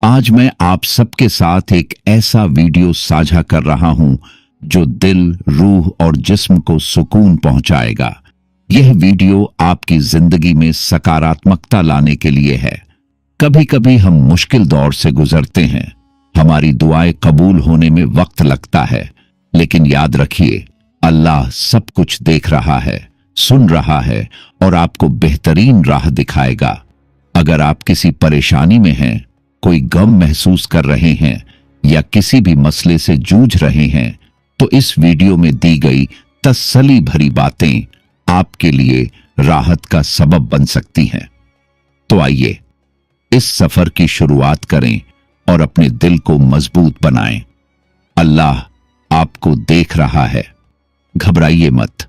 आज मैं आप सबके साथ एक ऐसा वीडियो साझा कर रहा हूं जो दिल, रूह और जिस्म को सुकून पहुंचाएगा। यह वीडियो आपकी जिंदगी में सकारात्मकता लाने के लिए है। कभी कभी हम मुश्किल दौर से गुजरते हैं, हमारी दुआएं कबूल होने में वक्त लगता है, लेकिन याद रखिए, अल्लाह सब कुछ देख रहा है, सुन रहा है और आपको बेहतरीन राह दिखाएगा। अगर आप किसी परेशानी में हैं, कोई गम महसूस कर रहे हैं या किसी भी मसले से जूझ रहे हैं, तो इस वीडियो में दी गई तसल्ली भरी बातें आपके लिए राहत का सबब बन सकती हैं। तो आइए इस सफर की शुरुआत करें और अपने दिल को मजबूत बनाएं। अल्लाह आपको देख रहा है, घबराइए मत,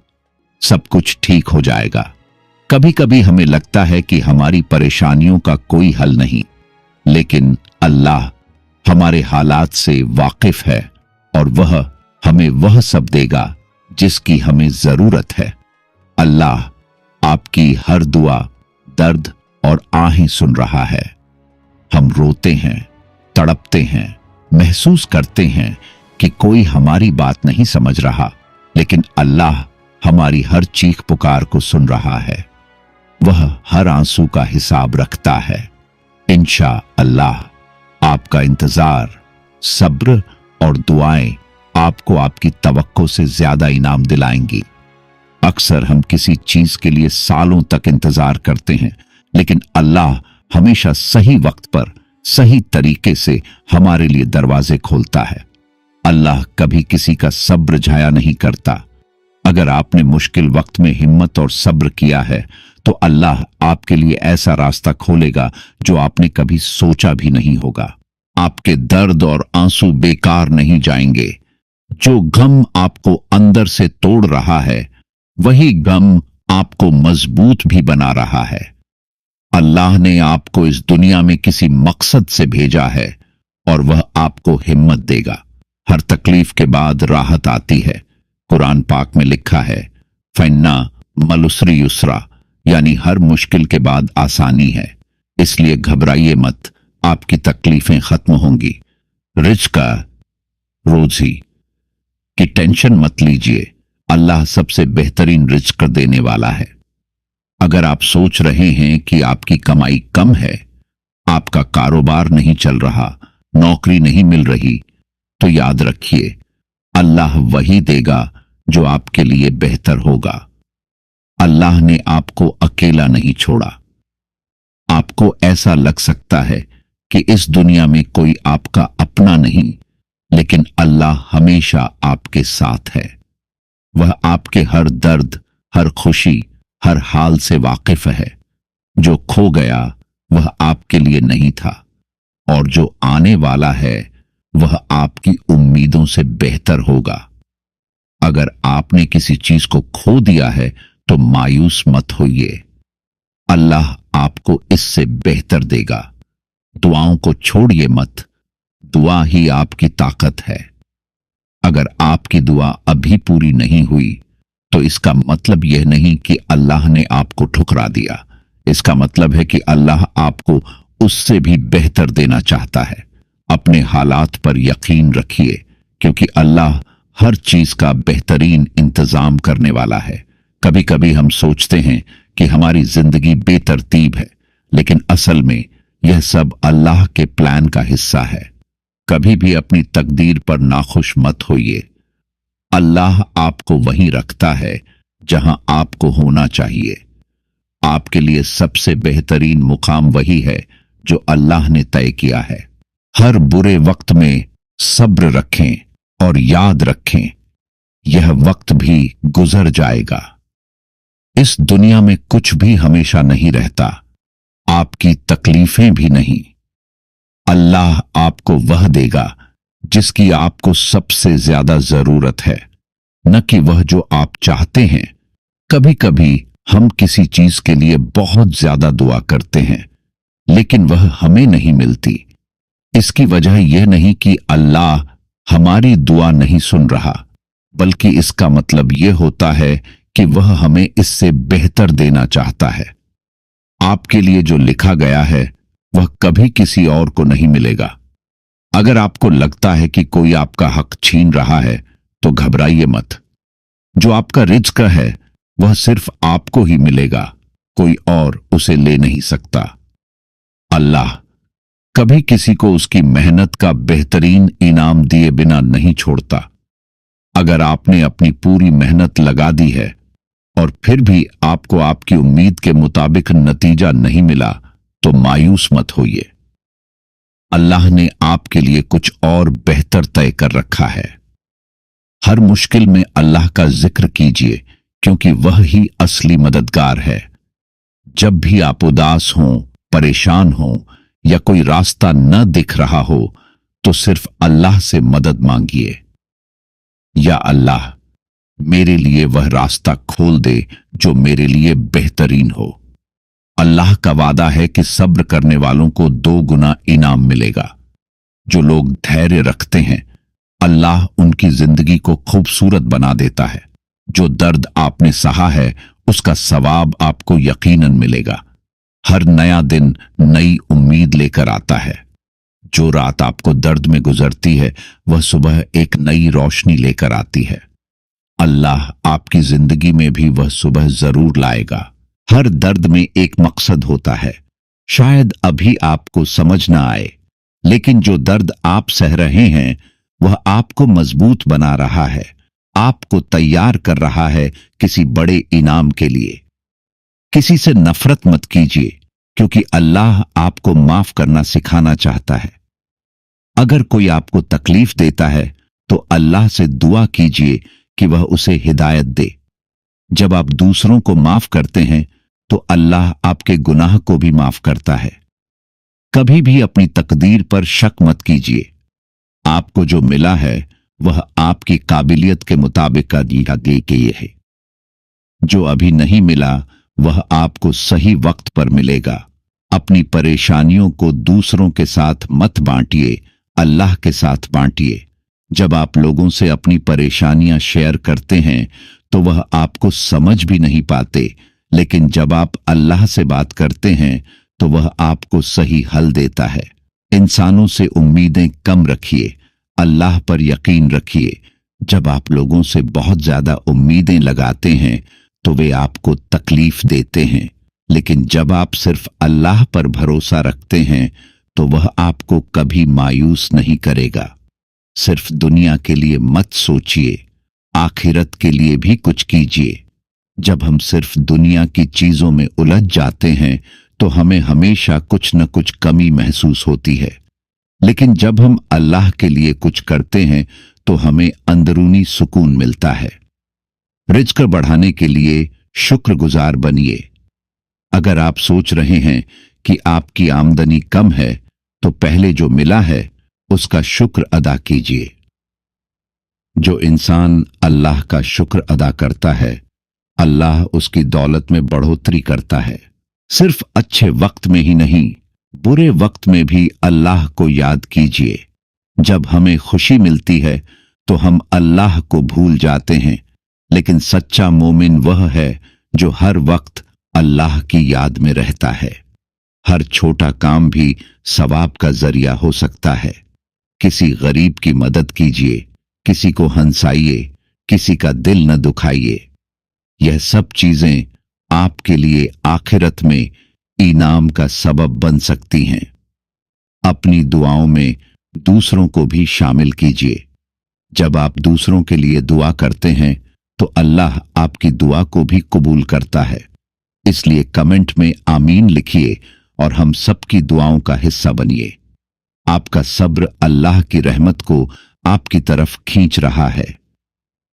सब कुछ ठीक हो जाएगा। कभी कभी हमें लगता है कि हमारी परेशानियों का कोई हल नहीं, लेकिन अल्लाह हमारे हालात से वाकिफ है और वह हमें वह सब देगा जिसकी हमें जरूरत है। अल्लाह आपकी हर दुआ, दर्द और आहें सुन रहा है। हम रोते हैं, तड़पते हैं, महसूस करते हैं कि कोई हमारी बात नहीं समझ रहा, लेकिन अल्लाह हमारी हर चीख पुकार को सुन रहा है। वह हर आंसू का हिसाब रखता है। इंशाअल्लाह आपका इंतजार, सब्र और दुआएं आपको आपकी तवक्को से ज्यादा इनाम दिलाएंगी। अक्सर हम किसी चीज के लिए सालों तक इंतजार करते हैं, लेकिन अल्लाह हमेशा सही वक्त पर सही तरीके से हमारे लिए दरवाजे खोलता है। अल्लाह कभी किसी का सब्र जाया नहीं करता। अगर आपने मुश्किल वक्त में हिम्मत और सब्र किया है, तो अल्लाह आपके लिए ऐसा रास्ता खोलेगा जो आपने कभी सोचा भी नहीं होगा। आपके दर्द और आंसू बेकार नहीं जाएंगे। जो गम आपको अंदर से तोड़ रहा है, वही गम आपको मजबूत भी बना रहा है। अल्लाह ने आपको इस दुनिया में किसी मकसद से भेजा है और वह आपको हिम्मत देगा। हर तकलीफ के बाद राहत आती है। कुरान पाक में लिखा है, फन्ना मलुसरी युसरा, यानी हर मुश्किल के बाद आसानी है। इसलिए घबराइए मत, आपकी तकलीफें खत्म होंगी। रिज़्क़, रोजी की टेंशन मत लीजिए, अल्लाह सबसे बेहतरीन रिज़्क़ देने वाला है। अगर आप सोच रहे हैं कि आपकी कमाई कम है, आपका कारोबार नहीं चल रहा, नौकरी नहीं मिल रही, तो याद रखिए, अल्लाह वही देगा जो आपके लिए बेहतर होगा। अल्लाह ने आपको अकेला नहीं छोड़ा। आपको ऐसा लग सकता है कि इस दुनिया में कोई आपका अपना नहीं, लेकिन अल्लाह हमेशा आपके साथ है। वह आपके हर दर्द, हर खुशी, हर हाल से वाकिफ है। जो खो गया वह आपके लिए नहीं था, और जो आने वाला है वह आपकी उम्मीदों से बेहतर होगा। अगर आपने किसी चीज को खो दिया है तो मायूस मत होइए, अल्लाह आपको इससे बेहतर देगा। दुआओं को छोड़िए मत, दुआ ही आपकी ताकत है। अगर आपकी दुआ अभी पूरी नहीं हुई, तो इसका मतलब यह नहीं कि अल्लाह ने आपको ठुकरा दिया। इसका मतलब है कि अल्लाह आपको उससे भी बेहतर देना चाहता है। अपने हालात पर यकीन रखिए, क्योंकि अल्लाह हर चीज का बेहतरीन इंतजाम करने वाला है। कभी कभी हम सोचते हैं कि हमारी जिंदगी बेतरतीब है, लेकिन असल में यह सब अल्लाह के प्लान का हिस्सा है। कभी भी अपनी तकदीर पर नाखुश मत होइए। अल्लाह आपको वहीं रखता है जहां आपको होना चाहिए। आपके लिए सबसे बेहतरीन मुकाम वही है जो अल्लाह ने तय किया है। हर बुरे वक्त में सब्र रखें और याद रखें, यह वक्त भी गुजर जाएगा। इस दुनिया में कुछ भी हमेशा नहीं रहता, आपकी तकलीफें भी नहीं। अल्लाह आपको वह देगा जिसकी आपको सबसे ज्यादा जरूरत है, न कि वह जो आप चाहते हैं। कभी कभी हम किसी चीज के लिए बहुत ज्यादा दुआ करते हैं, लेकिन वह हमें नहीं मिलती। इसकी वजह यह नहीं कि अल्लाह हमारी दुआ नहीं सुन रहा, बल्कि इसका मतलब यह होता है कि वह हमें इससे बेहतर देना चाहता है। आपके लिए जो लिखा गया है वह कभी किसी और को नहीं मिलेगा। अगर आपको लगता है कि कोई आपका हक छीन रहा है तो घबराइए मत। जो आपका रिज्क है वह सिर्फ आपको ही मिलेगा, कोई और उसे ले नहीं सकता। अल्लाह कभी किसी को उसकी मेहनत का बेहतरीन इनाम दिए बिना नहीं छोड़ता। अगर आपने अपनी पूरी मेहनत लगा दी है और फिर भी आपको आपकी उम्मीद के मुताबिक नतीजा नहीं मिला तो मायूस मत होइए। अल्लाह ने आपके लिए कुछ और बेहतर तय कर रखा है। हर मुश्किल में अल्लाह का जिक्र कीजिए, क्योंकि वह ही असली मददगार है। जब भी आप उदास हों, परेशान हों या कोई रास्ता न दिख रहा हो तो सिर्फ अल्लाह से मदद मांगिए। या अल्लाह, मेरे लिए वह रास्ता खोल दे जो मेरे लिए बेहतरीन हो। अल्लाह का वादा है कि सब्र करने वालों को 2 गुना इनाम मिलेगा। जो लोग धैर्य रखते हैं, अल्लाह उनकी जिंदगी को खूबसूरत बना देता है। जो दर्द आपने सहा है उसका सवाब आपको यकीनन मिलेगा। हर नया दिन नई उम्मीद लेकर आता है। जो रात आपको दर्द में गुजरती है वह सुबह एक नई रोशनी लेकर आती है। अल्लाह आपकी जिंदगी में भी वह सुबह जरूर लाएगा। हर दर्द में एक मकसद होता है। शायद अभी आपको समझ ना आए, लेकिन जो दर्द आप सह रहे हैं वह आपको मजबूत बना रहा है, आपको तैयार कर रहा है किसी बड़े इनाम के लिए। किसी से नफरत मत कीजिए, क्योंकि अल्लाह आपको माफ करना सिखाना चाहता है। अगर कोई आपको तकलीफ देता है तो अल्लाह से दुआ कीजिए कि वह उसे हिदायत दे। जब आप दूसरों को माफ करते हैं तो अल्लाह आपके गुनाह को भी माफ करता है। कभी भी अपनी तकदीर पर शक मत कीजिए। आपको जो मिला है वह आपकी काबिलियत के मुताबिक का दिया के ये है। जो अभी नहीं मिला वह आपको सही वक्त पर मिलेगा। अपनी परेशानियों को दूसरों के साथ मत बांटिए, अल्लाह के साथ बांटिए। जब आप लोगों से अपनी परेशानियां शेयर करते हैं तो वह आपको समझ भी नहीं पाते, लेकिन जब आप अल्लाह से बात करते हैं तो वह आपको सही हल देता है। इंसानों से उम्मीदें कम रखिए, अल्लाह पर यकीन रखिए। जब आप लोगों से बहुत ज्यादा उम्मीदें लगाते हैं तो वे आपको तकलीफ देते हैं, लेकिन जब आप सिर्फ अल्लाह पर भरोसा रखते हैं तो वह आपको कभी मायूस नहीं करेगा। सिर्फ दुनिया के लिए मत सोचिए, आखिरत के लिए भी कुछ कीजिए। जब हम सिर्फ दुनिया की चीजों में उलझ जाते हैं तो हमें हमेशा कुछ न कुछ कमी महसूस होती है, लेकिन जब हम अल्लाह के लिए कुछ करते हैं तो हमें अंदरूनी सुकून मिलता है। रिज्क बढ़ाने के लिए शुक्रगुजार बनिए। अगर आप सोच रहे हैं कि आपकी आमदनी कम है तो पहले जो मिला है उसका शुक्र अदा कीजिए। जो इंसान अल्लाह का शुक्र अदा करता है, अल्लाह उसकी दौलत में बढ़ोतरी करता है। सिर्फ अच्छे वक्त में ही नहीं, बुरे वक्त में भी अल्लाह को याद कीजिए। जब हमें खुशी मिलती है तो हम अल्लाह को भूल जाते हैं, लेकिन सच्चा मोमिन वह है जो हर वक्त अल्लाह की याद में रहता है। हर छोटा काम भी सवाब का जरिया हो सकता है। किसी गरीब की मदद कीजिए, किसी को हंसाइए, किसी का दिल न दुखाइए। यह सब चीजें आपके लिए आखिरत में इनाम का सबब बन सकती हैं। अपनी दुआओं में दूसरों को भी शामिल कीजिए। जब आप दूसरों के लिए दुआ करते हैं तो अल्लाह आपकी दुआ को भी कबूल करता है। इसलिए कमेंट में आमीन लिखिए और हम सबकी दुआओं का हिस्सा बनिए। आपका सब्र अल्लाह की रहमत को आपकी तरफ खींच रहा है।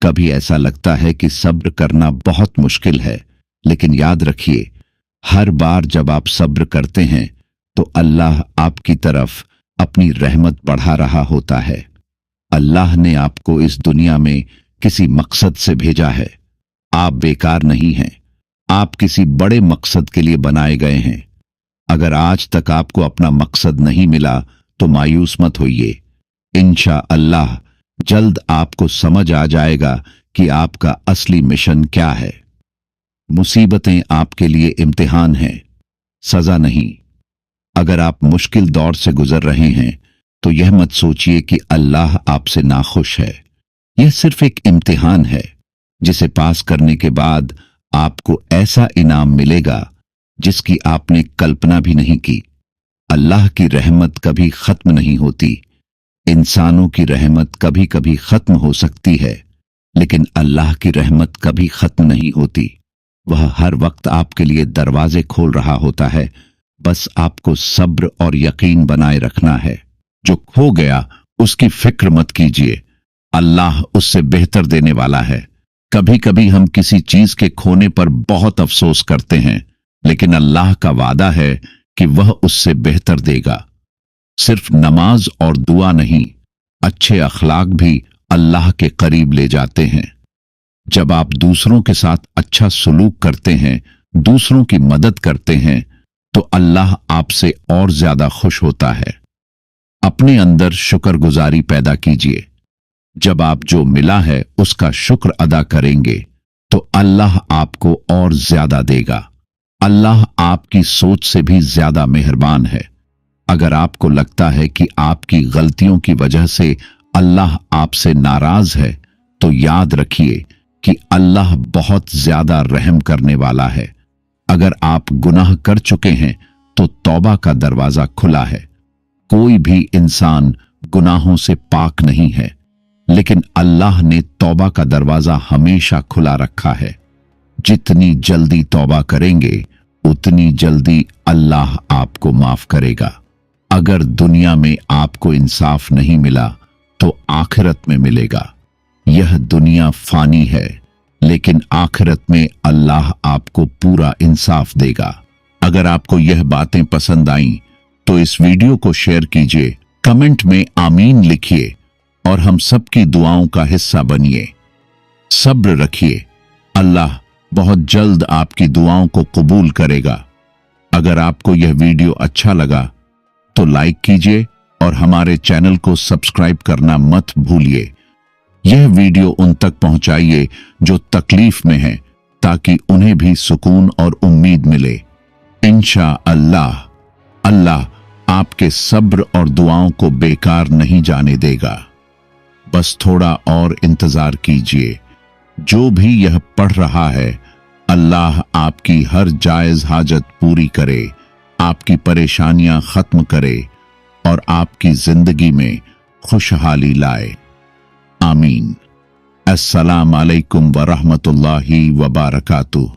कभी ऐसा लगता है कि सब्र करना बहुत मुश्किल है, लेकिन याद रखिए, हर बार जब आप सब्र करते हैं तो अल्लाह आपकी तरफ अपनी रहमत बढ़ा रहा होता है। अल्लाह ने आपको इस दुनिया में किसी मकसद से भेजा है। आप बेकार नहीं हैं, आप किसी बड़े मकसद के लिए बनाए गए हैं। अगर आज तक आपको अपना मकसद नहीं मिला तो मायूस मत होइए। इंशाअल्लाह जल्द आपको समझ आ जाएगा कि आपका असली मिशन क्या है। मुसीबतें आपके लिए इम्तिहान हैं, सजा नहीं। अगर आप मुश्किल दौर से गुजर रहे हैं तो यह मत सोचिए कि अल्लाह आपसे नाखुश है। यह सिर्फ एक इम्तिहान है जिसे पास करने के बाद आपको ऐसा इनाम मिलेगा जिसकी आपने कल्पना भी नहीं की। अल्लाह की रहमत कभी खत्म नहीं होती। इंसानों की रहमत कभी कभी खत्म हो सकती है, लेकिन अल्लाह की रहमत कभी खत्म नहीं होती। वह हर वक्त आपके लिए दरवाजे खोल रहा होता है, बस आपको सब्र और यकीन बनाए रखना है। जो खो गया उसकी फिक्र मत कीजिए, अल्लाह उससे बेहतर देने वाला है। कभी कभी हम किसी चीज के खोने पर बहुत अफसोस करते हैं, लेकिन अल्लाह का वादा है कि वह उससे बेहतर देगा। सिर्फ नमाज और दुआ नहीं, अच्छे अखलाक भी अल्लाह के करीब ले जाते हैं। जब आप दूसरों के साथ अच्छा सलूक करते हैं, दूसरों की मदद करते हैं, तो अल्लाह आपसे और ज्यादा खुश होता है। अपने अंदर शुक्रगुजारी पैदा कीजिए। जब आप जो मिला है उसका शुक्र अदा करेंगे तो अल्लाह आपको और ज्यादा देगा। अल्लाह आपकी सोच से भी ज्यादा मेहरबान है। अगर आपको लगता है कि आपकी गलतियों की वजह से अल्लाह आपसे नाराज है, तो याद रखिए कि अल्लाह बहुत ज्यादा रहम करने वाला है। अगर आप गुनाह कर चुके हैं तो तौबा का दरवाजा खुला है। कोई भी इंसान गुनाहों से पाक नहीं है, लेकिन अल्लाह ने तौबा का दरवाजा हमेशा खुला रखा है। जितनी जल्दी तौबा करेंगे उतनी जल्दी अल्लाह आपको माफ करेगा। अगर दुनिया में आपको इंसाफ नहीं मिला तो आखिरत में मिलेगा। यह दुनिया फानी है, लेकिन आखिरत में अल्लाह आपको पूरा इंसाफ देगा। अगर आपको यह बातें पसंद आईं तो इस वीडियो को शेयर कीजिए, कमेंट में आमीन लिखिए और हम सबकी दुआओं का हिस्सा बनिए। सब्र रखिए, अल्लाह बहुत जल्द आपकी दुआओं को कबूल करेगा। अगर आपको यह वीडियो अच्छा लगा तो लाइक कीजिए और हमारे चैनल को सब्सक्राइब करना मत भूलिए। यह वीडियो उन तक पहुंचाइए जो तकलीफ में हैं, ताकि उन्हें भी सुकून और उम्मीद मिले। इंशाअल्लाह अल्लाह आपके सब्र और दुआओं को बेकार नहीं जाने देगा। बस थोड़ा और इंतजार कीजिए। जो भी यह पढ़ रहा है, अल्लाह आपकी हर जायज हाजत पूरी करे, आपकी परेशानियां खत्म करे और आपकी जिंदगी में खुशहाली लाए। आमीन। अस्सलाम अलैकुम व रहमतुल्लाहि व बारकातुहू।